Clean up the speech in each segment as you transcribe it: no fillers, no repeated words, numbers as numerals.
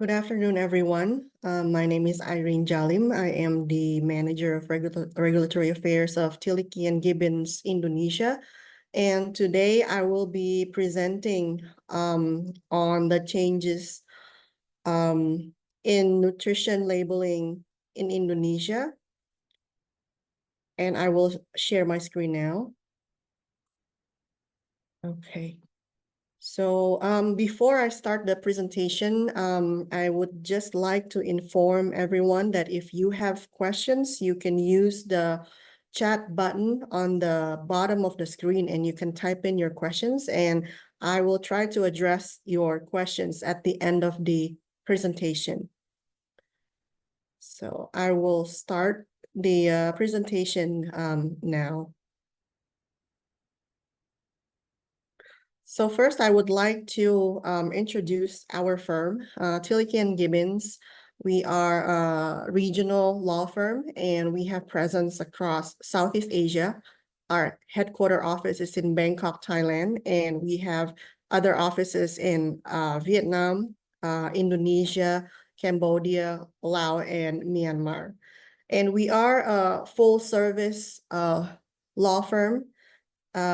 Good afternoon, everyone. My name is Irene Djalim. I am the Manager of Regulatory Affairs of Tilleke and Gibbins, Indonesia. And today I will be presenting on the changes in nutrition labeling in Indonesia. And I will share my screen now. Okay. So before I start the presentation, I would just like to inform everyone that if you have questions, you can use the chat button on the bottom of the screen and you can type in your questions, and I will try to address your questions at the end of the presentation. So I will start the presentation now. So first, I would like to introduce our firm, Tilleke and Gibbins. We are a regional law firm, and we have presence across Southeast Asia. Our headquarter office is in Bangkok, Thailand, and we have other offices in Vietnam, Indonesia, Cambodia, Laos, and Myanmar. And we are a full-service law firm.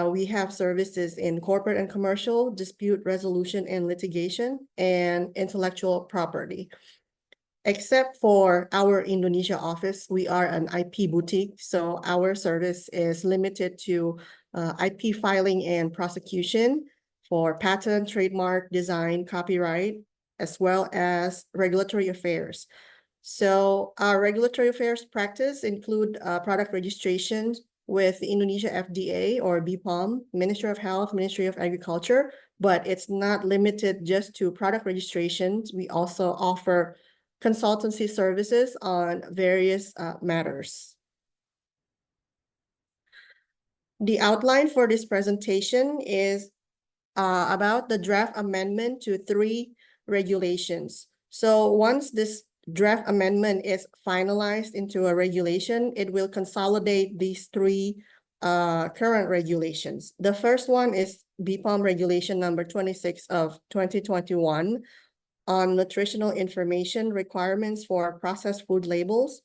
We have services in corporate and commercial, dispute resolution and litigation, and intellectual property. Except for our Indonesia office, we are an IP boutique, so our service is limited to IP filing and prosecution for patent, trademark, design, copyright, as well as regulatory affairs. So our regulatory affairs practice include product registrations with the Indonesia FDA or BPOM, Ministry of Health, Ministry of Agriculture, but it's not limited just to product registrations. We also offer consultancy services on various matters. The outline for this presentation is about the draft amendment to 3 regulations. So once this draft amendment is finalized into a regulation, it will consolidate these 3 current regulations. The first one is BPOM regulation number 26 of 2021 on nutritional information requirements for processed food labels.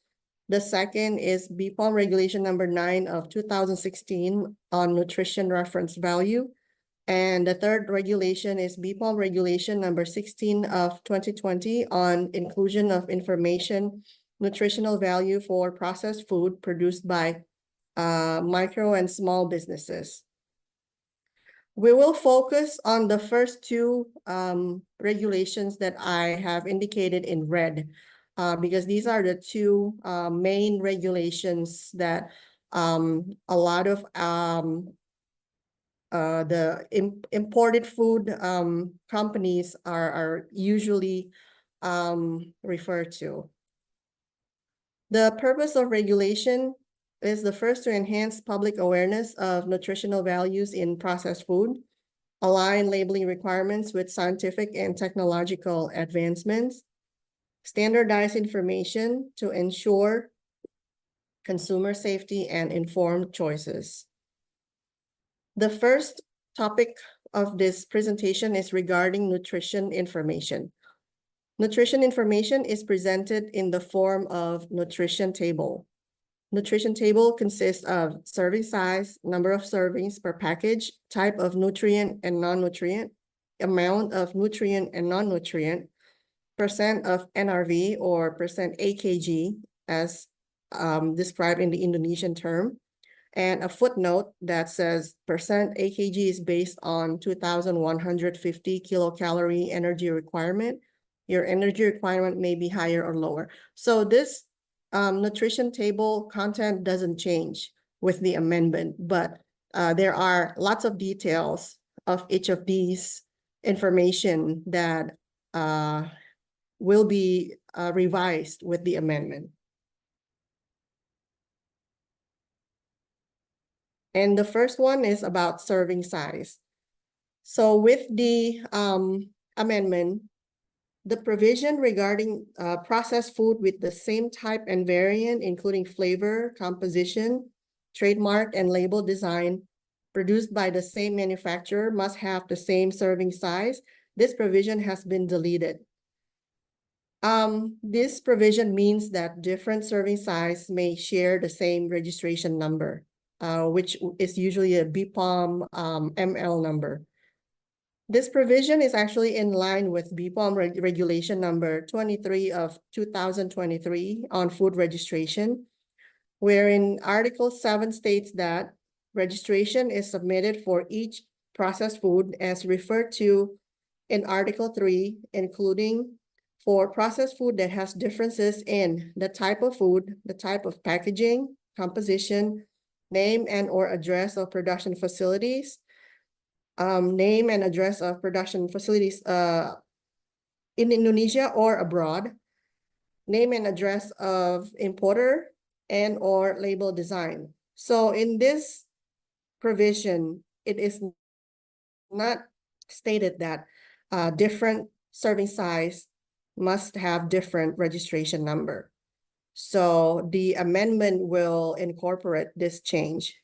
The second is BPOM regulation number 9 of 2016 on nutrition reference value. And the third regulation is BPOM regulation number 16 of 2020 on inclusion of information, nutritional value for processed food produced by micro and small businesses. We will focus on the first 2 regulations that I have indicated in red, because these are the 2 main regulations that a lot of the imported food companies are usually referred to. The purpose of regulation is the first to enhance public awareness of nutritional values in processed food, align labeling requirements with scientific and technological advancements, standardize information to ensure consumer safety and informed choices. The first topic of this presentation is regarding nutrition information. Nutrition information is presented in the form of nutrition table. Nutrition table consists of serving size, number of servings per package, type of nutrient and non-nutrient, amount of nutrient and non-nutrient, percent of NRV or percent AKG as described in the Indonesian term, and a footnote that says percent AKG is based on 2,150 kilocalorie energy requirement. Your energy requirement may be higher or lower. So this nutrition table content doesn't change with the amendment, but there are lots of details of each of these information that will be revised with the amendment. And the first one is about serving size. So with the amendment, the provision regarding processed food with the same type and variant, including flavor, composition, trademark, and label design, produced by the same manufacturer must have the same serving size. This provision has been deleted. This provision means that different serving size may share the same registration number, which is usually a BPOM ML number. This provision is actually in line with BPOM regulation number 23 of 2023 on food registration, wherein Article 7 states that registration is submitted for each processed food as referred to in Article 3, including for processed food that has differences in the type of food, the type of packaging, composition, name and or address of production facilities, name and address of production facilities in Indonesia or abroad, name and address of importer and or label design. So in this provision, it is not stated that different serving size must have different registration number. So the amendment will incorporate this change.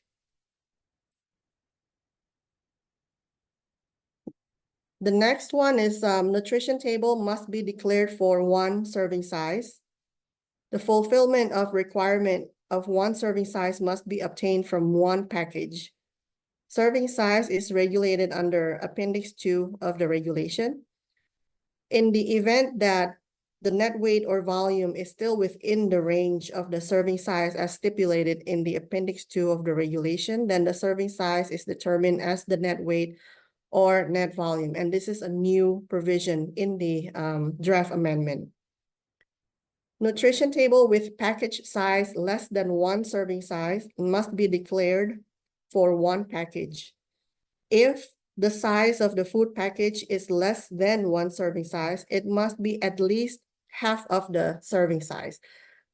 The next one is nutrition table must be declared for one serving size. The fulfillment of requirement of one serving size must be obtained from one package. Serving size is regulated under Appendix 2 of the regulation. In the event that the net weight or volume is still within the range of the serving size as stipulated in the Appendix 2 of the regulation, then the serving size is determined as the net weight or net volume. And this is a new provision in the draft amendment. Nutrition table with package size less than one serving size must be declared for one package. If the size of the food package is less than one serving size, it must be at least half of the serving size.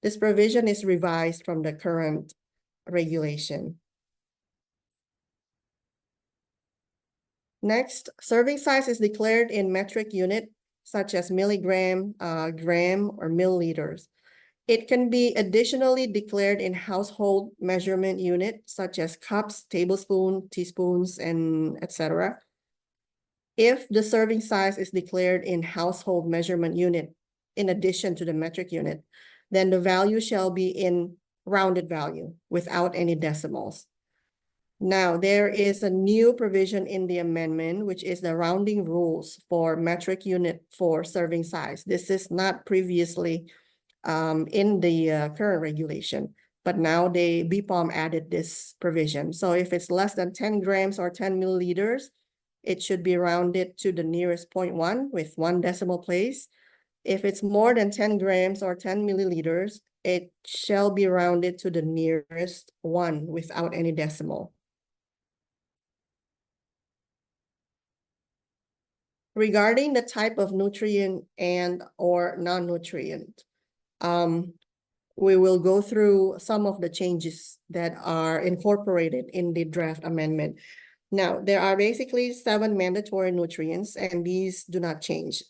This provision is revised from the current regulation. Next, serving size is declared in metric unit, such as milligram, gram, or milliliters. It can be additionally declared in household measurement unit, such as cups, tablespoons, teaspoons, and etc. If the serving size is declared in household measurement unit, in addition to the metric unit, then the value shall be in rounded value without any decimals. Now, there is a new provision in the amendment, which is the rounding rules for metric unit for serving size. This is not previously in the current regulation, but now the BPOM added this provision. So if it's less than 10 grams or 10 milliliters, it should be rounded to the nearest 0.1 with 1 decimal place. If it's more than 10 grams or 10 milliliters, it shall be rounded to the nearest 1 without any decimal. Regarding the type of nutrient and or non-nutrient, we will go through some of the changes that are incorporated in the draft amendment. Now, there are basically 7 mandatory nutrients, and these do not change.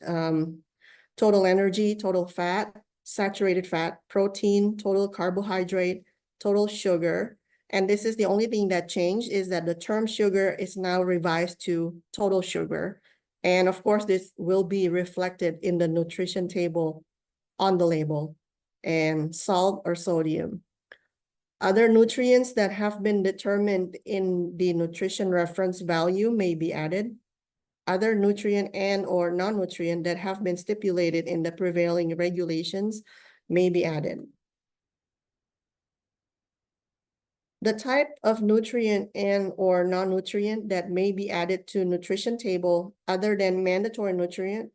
Total energy, total fat, saturated fat, protein, total carbohydrate, total sugar. And this is the only thing that changed, is that the term sugar is now revised to total sugar. And of course, this will be reflected in the nutrition table on the label, and salt or sodium. Other nutrients that have been determined in the nutrition reference value may be added. Other nutrient and or non-nutrient that have been stipulated in the prevailing regulations may be added. The type of nutrient and or non-nutrient that may be added to nutrition table other than mandatory nutrient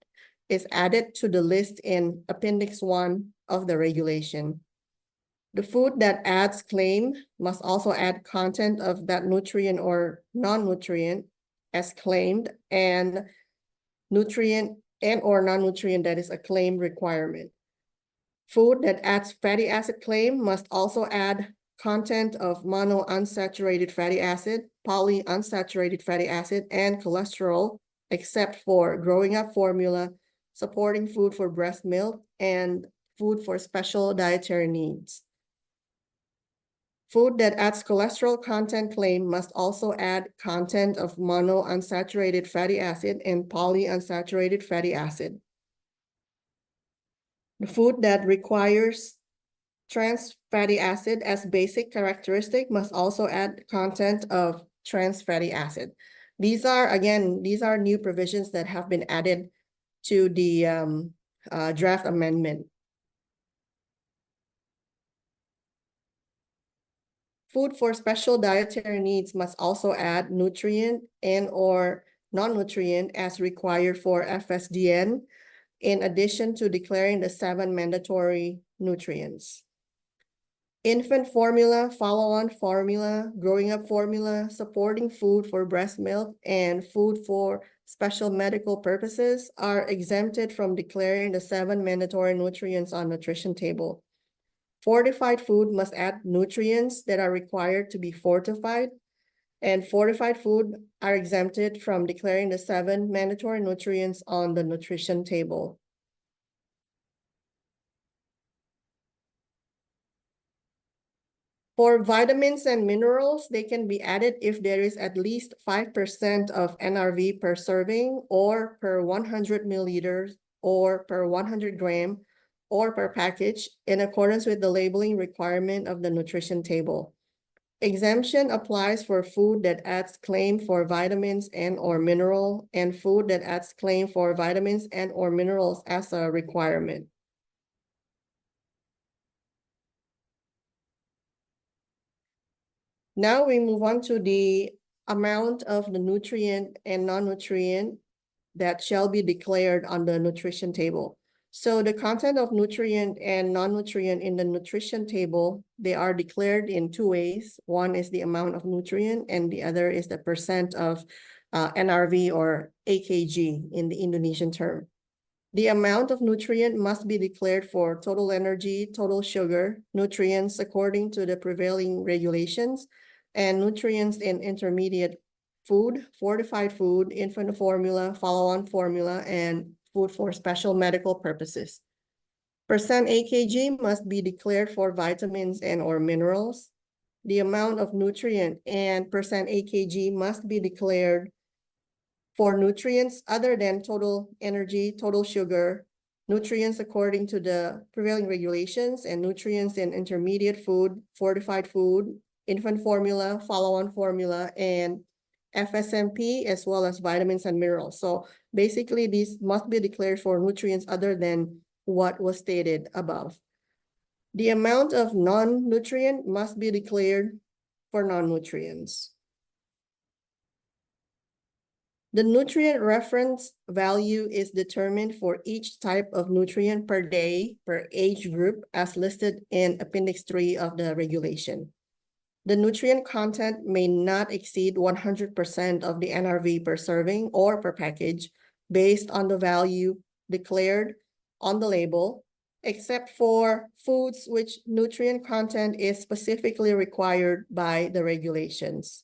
is added to the list in Appendix 1 of the regulation. The food that adds claim must also add content of that nutrient or non-nutrient as claimed, and nutrient and or non-nutrient that is a claim requirement. Food that adds fatty acid claim must also add content of monounsaturated fatty acid, polyunsaturated fatty acid, and cholesterol, except for growing up formula, supporting food for breast milk, and food for special dietary needs. Food that adds cholesterol content claim must also add content of monounsaturated fatty acid and polyunsaturated fatty acid. The food that requires trans fatty acid as basic characteristic must also add content of trans fatty acid. These are, again, these are new provisions that have been added to the draft amendment. Food for special dietary needs must also add nutrient and or non-nutrient as required for FSDN, in addition to declaring the 7 mandatory nutrients. Infant formula, follow-on formula, growing up formula, supporting food for breast milk, and food for special medical purposes are exempted from declaring the 7 mandatory nutrients on nutrition table. Fortified food must add nutrients that are required to be fortified, and fortified food are exempted from declaring the 7 mandatory nutrients on the nutrition table. For vitamins and minerals, they can be added if there is at least 5% of NRV per serving or per 100 milliliters or per 100 gram or per package in accordance with the labeling requirement of the nutrition table. Exemption applies for food that adds claim for vitamins and or mineral and food that adds claim for vitamins and or minerals as a requirement. Now we move on to the amount of the nutrient and non-nutrient that shall be declared on the nutrition table. So the content of nutrient and non-nutrient in the nutrition table, they are declared in 2 ways. One is the amount of nutrient and the other is the percent of NRV or AKG in the Indonesian term. The amount of nutrient must be declared for total energy, total sugar, nutrients according to the prevailing regulations, and nutrients in intermediate food, fortified food, infant formula, follow-on formula, and food for special medical purposes. Percent AKG must be declared for vitamins and or minerals. The amount of nutrient and percent AKG must be declared for nutrients other than total energy, total sugar, nutrients according to the prevailing regulations, and nutrients in intermediate food, fortified food, infant formula, follow-on formula, and FSMP, as well as vitamins and minerals. So basically, these must be declared for nutrients other than what was stated above. The amount of non-nutrient must be declared for non-nutrients. The nutrient reference value is determined for each type of nutrient per day per age group as listed in Appendix 3 of the regulation. The nutrient content may not exceed 100% of the NRV per serving or per package based on the value declared on the label, except for foods which nutrient content is specifically required by the regulations.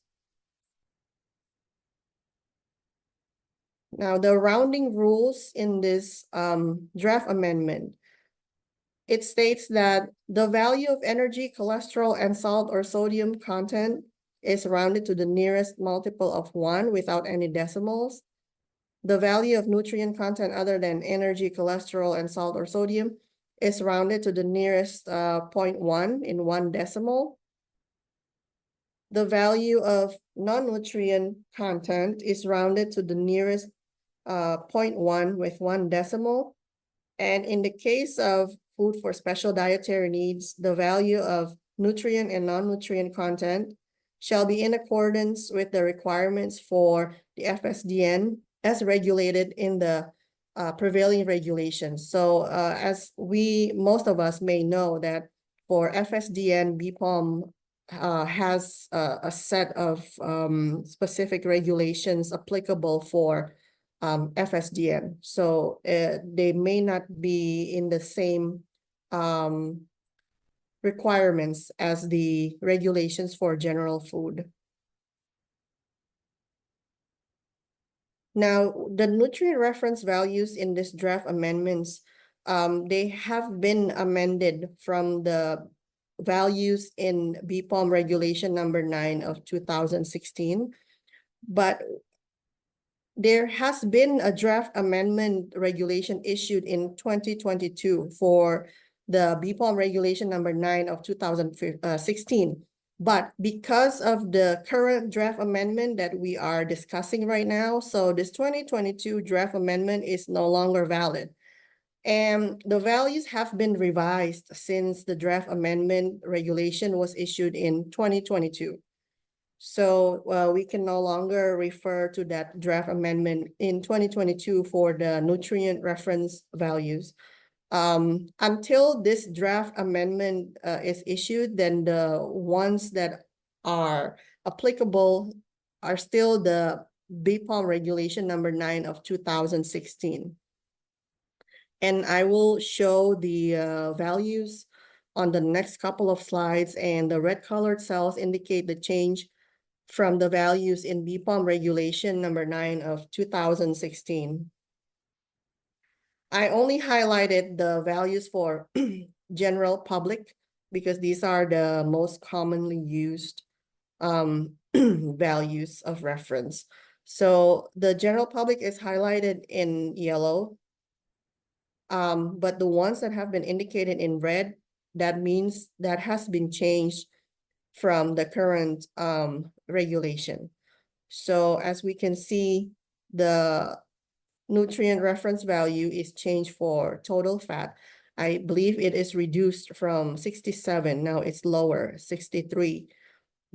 Now, the rounding rules in this draft amendment, it states that the value of energy, cholesterol, and salt or sodium content is rounded to the nearest multiple of 1 without any decimals. The value of nutrient content other than energy, cholesterol, and salt or sodium is rounded to the nearest 0.1 in 1 decimal. The value of non-nutrient content is rounded to the nearest 0.1 with 1 decimal. And in the case of food for special dietary needs, the value of nutrient and non-nutrient content shall be in accordance with the requirements for the FSDN as regulated in the prevailing regulations. So as most of us may know that for FSDN, BPOM has a set of specific regulations applicable for FSDN. So they may not be in the same requirements as the regulations for general food. Now, the nutrient reference values in this draft amendments, they have been amended from the values in BPOM regulation number 9 of 2016, but there has been a draft amendment regulation issued in 2022 for the BPOM regulation number 9 of 2016. But because of the current draft amendment that we are discussing right now, so this 2022 draft amendment is no longer valid. And the values have been revised since the draft amendment regulation was issued in 2022. So we can no longer refer to that draft amendment in 2022 for the nutrient reference values. Until this draft amendment is issued, then the ones that are applicable are still the BPOM regulation number 9 of 2016. And I will show the values on the next couple of slides, and the red colored cells indicate the change from the values in BPOM regulation number 9 of 2016. I only highlighted the values for general public because these are the most commonly used values of reference. So the general public is highlighted in yellow. But the ones that have been indicated in red, that means that has been changed from the current regulation. So as we can see, the nutrient reference value is changed for total fat. I believe it is reduced from 67, now it's lower, 63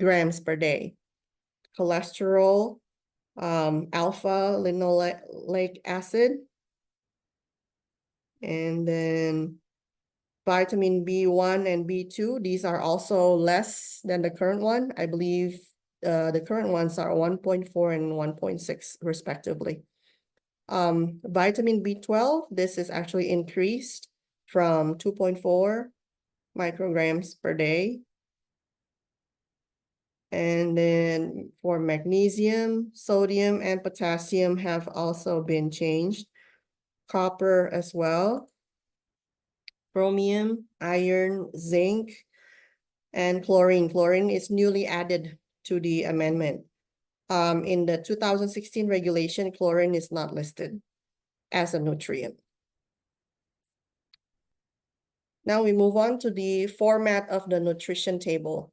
grams per day. Cholesterol, alpha linoleic acid, and then vitamin B1 and B2, these are also less than the current one. I believe the current ones are 1.4 and 1.6 respectively. Vitamin B12, this is actually increased from 2.4 micrograms per day. And then for magnesium, sodium, and potassium have also been changed. Copper as well. Chromium, iron, zinc, and chlorine. Chlorine is newly added to the amendment. In the 2016 regulation, chlorine is not listed as a nutrient. Now we move on to the format of the nutrition table.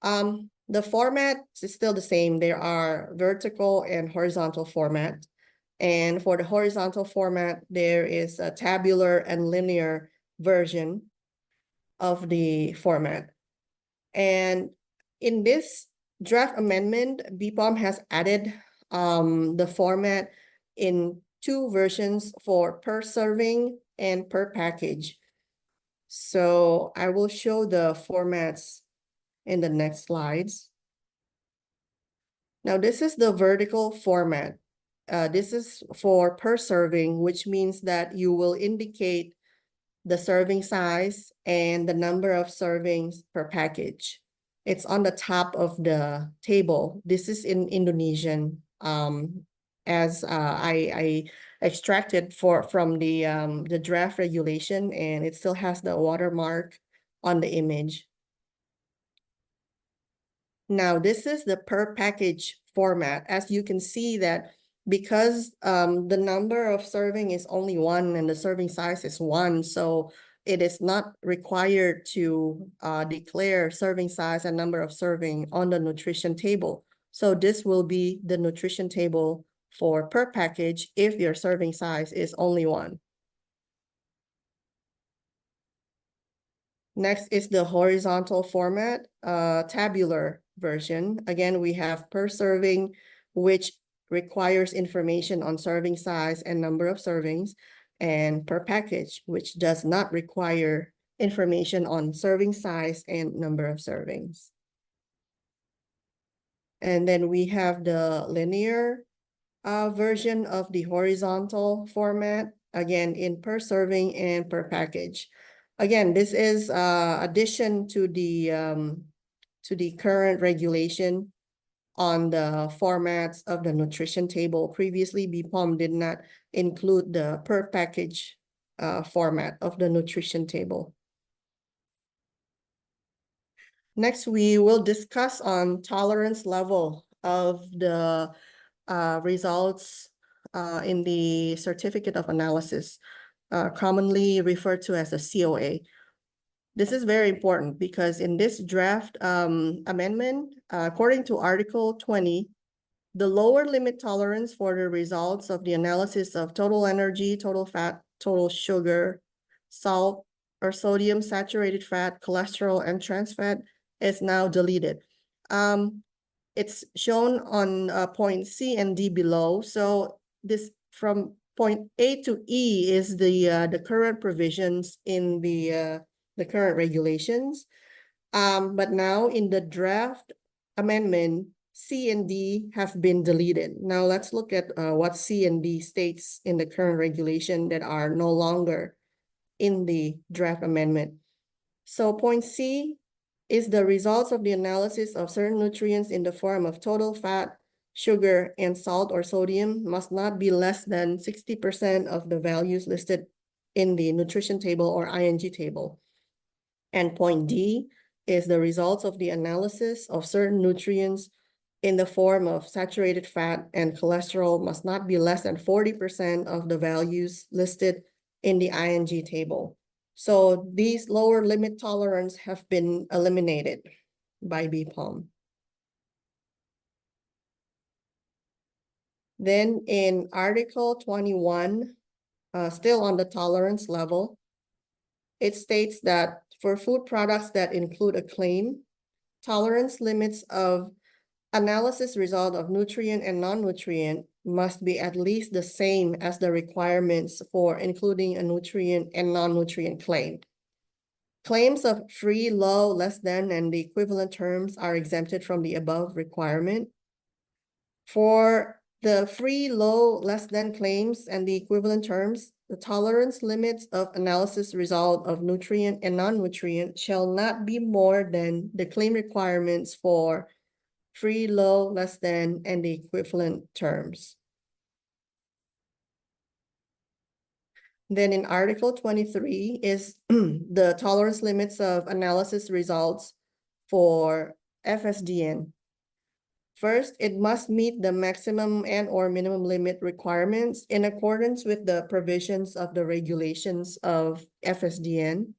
The format is still the same. There are vertical and horizontal format. And for the horizontal format, there is a tabular and linear version of the format. And in this draft amendment, BPOM has added the format in 2 versions for per serving and per package. So I will show the formats in the next slides. Now this is the vertical format. This is for per serving, which means that you will indicate the serving size and the number of servings per package. It's on the top of the table. This is in Indonesian, as I extracted from the draft regulation, and it still has the watermark on the image. Now, this is the per package format. As you can see that because the number of serving is only 1 and the serving size is 1, so it is not required to declare serving size and number of serving on the nutrition table. So this will be the nutrition table for per package if your serving size is only 1. Next is the horizontal format, tabular version. Again, we have per serving, which requires information on serving size and number of servings, and per package, which does not require information on serving size and number of servings. And then we have the linear version of the horizontal format, again, in per serving and per package. Again, this is addition to the current regulation on the formats of the nutrition table. Previously, BPOM did not include the per package format of the nutrition table. Next, we will discuss on tolerance level of the results in the certificate of analysis, commonly referred to as a COA. This is very important because in this draft amendment, according to Article 20, the lower limit tolerance for the results of the analysis of total energy, total fat, total sugar, salt, or sodium, saturated fat, cholesterol, and trans fat is now deleted. It's shown on point C and D below. So this from point A to E is the current provisions in the current regulations. But now in the draft amendment, C and D have been deleted. Now let's look at what C and D states in the current regulation that are no longer in the draft amendment. So point C is the results of the analysis of certain nutrients in the form of total fat, sugar, and salt or sodium must not be less than 60% of the values listed in the nutrition table or ING table. And point D is the results of the analysis of certain nutrients in the form of saturated fat and cholesterol must not be less than 40% of the values listed in the ING table. So these lower limit tolerance have been eliminated by BPOM. Then in Article 21, still on the tolerance level, it states that for food products that include a claim, tolerance limits of analysis result of nutrient and non-nutrient must be at least the same as the requirements for including a nutrient and non-nutrient claim. Claims of free, low, less than, and the equivalent terms are exempted from the above requirement. For the free, low, less than claims and the equivalent terms, the tolerance limits of analysis result of nutrient and non-nutrient shall not be more than the claim requirements for free, low, less than, and the equivalent terms. Then in Article 23 is the tolerance limits of analysis results for FSDN. First, it must meet the maximum and or minimum limit requirements in accordance with the provisions of the regulations of FSDN.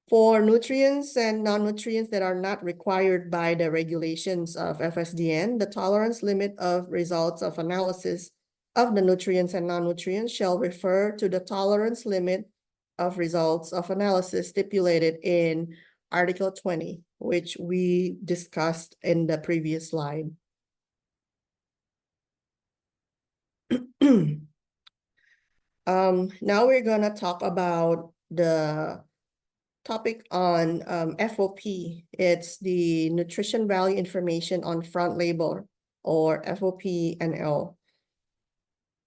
For nutrients and non-nutrients that are not required by the regulations of FSDN, the tolerance limit of results of analysis of the nutrients and non-nutrients shall refer to the tolerance limit of results of analysis stipulated in Article 20, which we discussed in the previous slide. Now we're gonna talk about the topic on FOP. It's the nutrition value information on front label, or FOP-NL.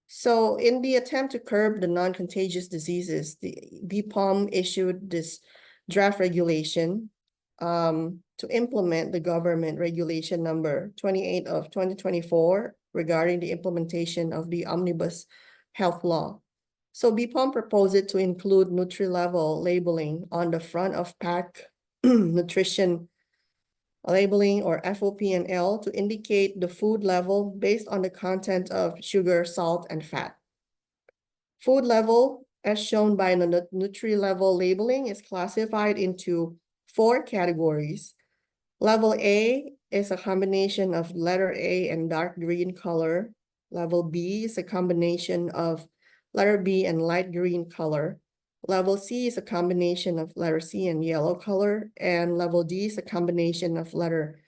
So in the attempt to curb the non-contagious diseases, the BPOM issued this draft regulation to implement the government regulation number 28 of 2024 regarding the implementation of the Omnibus Health Law. So BPOM proposed it to include Nutri-Level labeling on the front of pack nutrition labeling, or FOP-NL, to indicate the food level based on the content of sugar, salt, and fat. Food level, as shown by the Nutri-Level labeling, is classified into 4 categories. Level A is a combination of letter A and dark green color. Level B is a combination of letter B and light green color. Level C is a combination of letter C and yellow color, and level D is a combination of letter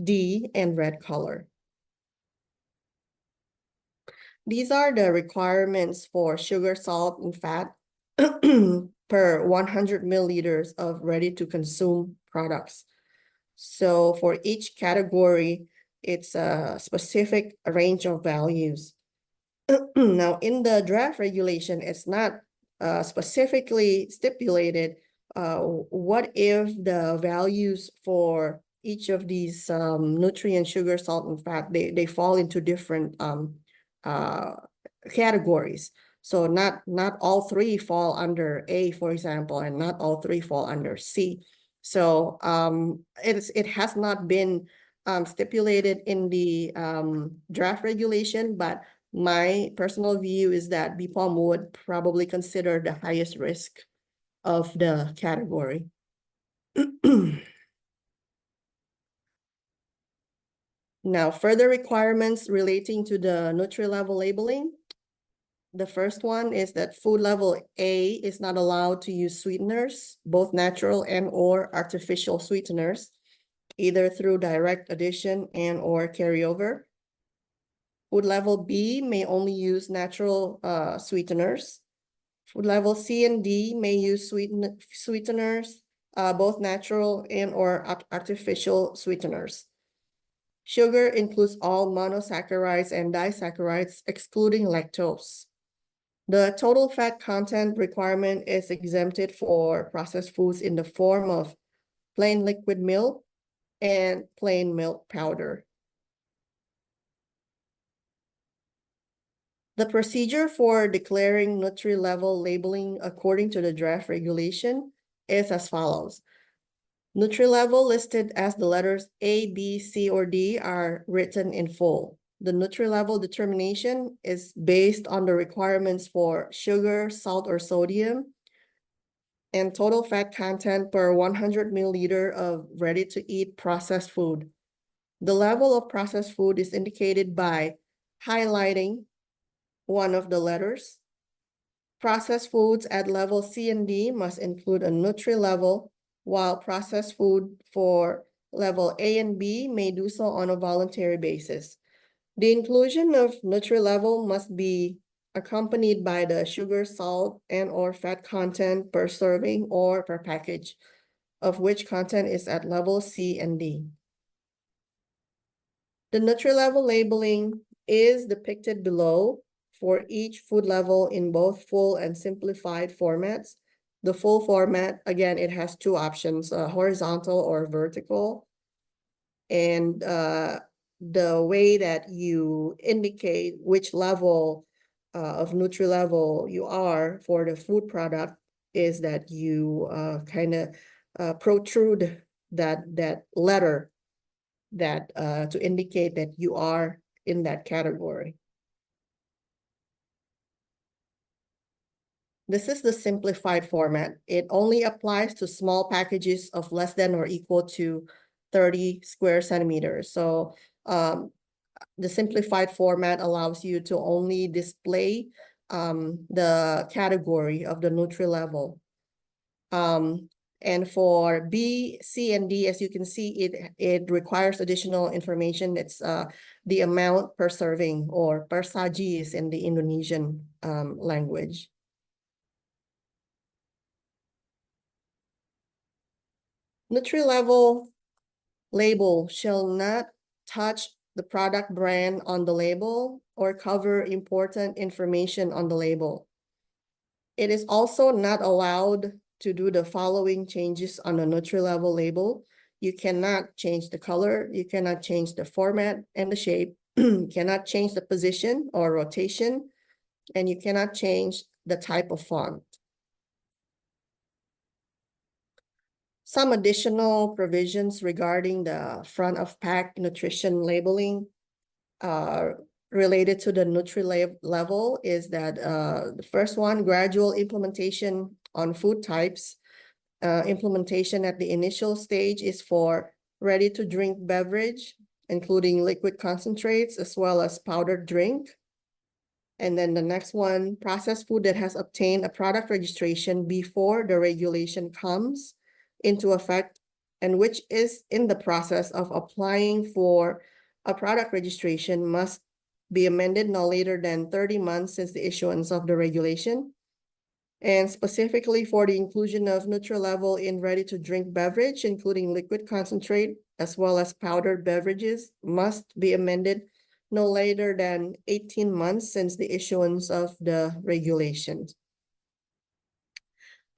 D and red color. These are the requirements for sugar, salt, and fat per 100 milliliters of ready-to-consume products. So for each category, it's a specific range of values. Now, in the draft regulation, it's not specifically stipulated what if the values for each of these nutrient, sugar, salt, and fat, they fall into different categories. So not all 3 fall under A, for example, and not all 3 fall under C. So it has not been stipulated in the draft regulation, but my personal view is that BPOM would probably consider the highest risk of the category. Now, further requirements relating to the Nutri-Level labeling. The first one is that food level A is not allowed to use sweeteners, both natural and or artificial sweeteners, either through direct addition and or carryover. Food level B may only use natural sweeteners. Food level C and D may use sweeteners, both natural and or artificial sweeteners. Sugar includes all monosaccharides and disaccharides, excluding lactose. The total fat content requirement is exempted for processed foods in the form of plain liquid milk and plain milk powder. The procedure for declaring Nutri-Level labeling according to the draft regulation is as follows. Nutri-Level listed as the letters A, B, C, or D are written in full. The Nutri-Level determination is based on the requirements for sugar, salt, or sodium, and total fat content per 100 milliliter of ready-to-eat processed food. The level of processed food is indicated by highlighting one of the letters. Processed foods at level C and D must include a Nutri-Level, while processed food for level A and B may do so on a voluntary basis. The inclusion of Nutri-Level must be accompanied by the sugar, salt, and or fat content per serving or per package, of which content is at level C and D. The Nutri-Level labeling is depicted below for each food level in both full and simplified formats. The full format, again, it has two options, horizontal or vertical. And the way that you indicate which level of Nutri-Level you are for the food product is that you kind of protrude that letter that to indicate that you are in that category. This is the simplified format. It only applies to small packages of less than or equal to 30 square centimeters. So the simplified format allows you to only display the category of the Nutri-Level. And for B, C, and D, as you can see, it requires additional information. It's the amount per serving, or per sajis in the Indonesian language. Nutri-Level label shall not touch the product brand on the label or cover important information on the label. It is also not allowed to do the following changes on the Nutri-Level label. You cannot change the color, you cannot change the format and the shape, you cannot change the position or rotation, and you cannot change the type of font. Some additional provisions regarding the front of pack nutrition labeling related to the Nutri-Level is that the first one, gradual implementation on food types. Implementation at the initial stage is for ready-to-drink beverage, including liquid concentrates as well as powdered drink. And then the next one, processed food that has obtained a product registration before the regulation comes into effect and which is in the process of applying for a product registration must be amended no later than 30 months since the issuance of the regulation. And specifically for the inclusion of Nutri-Level in ready-to-drink beverage, including liquid concentrate, as well as powdered beverages, must be amended no later than 18 months since the issuance of the regulations.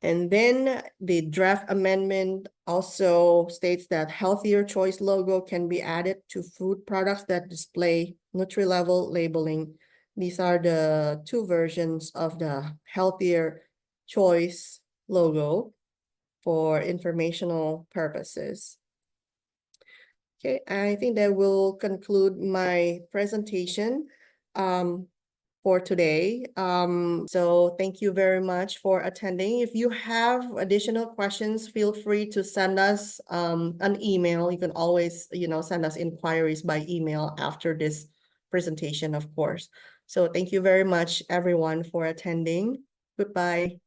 And then the draft amendment also states that healthier choice logo can be added to food products that display Nutri-Level labeling. These are the two versions of the healthier choice logo for informational purposes. Okay, I think that will conclude my presentation. for today. So thank you very much for attending. If you have additional questions, feel free to send us an email. You can always, send us inquiries by email after this presentation, of course. So thank you very much, everyone, for attending. Goodbye.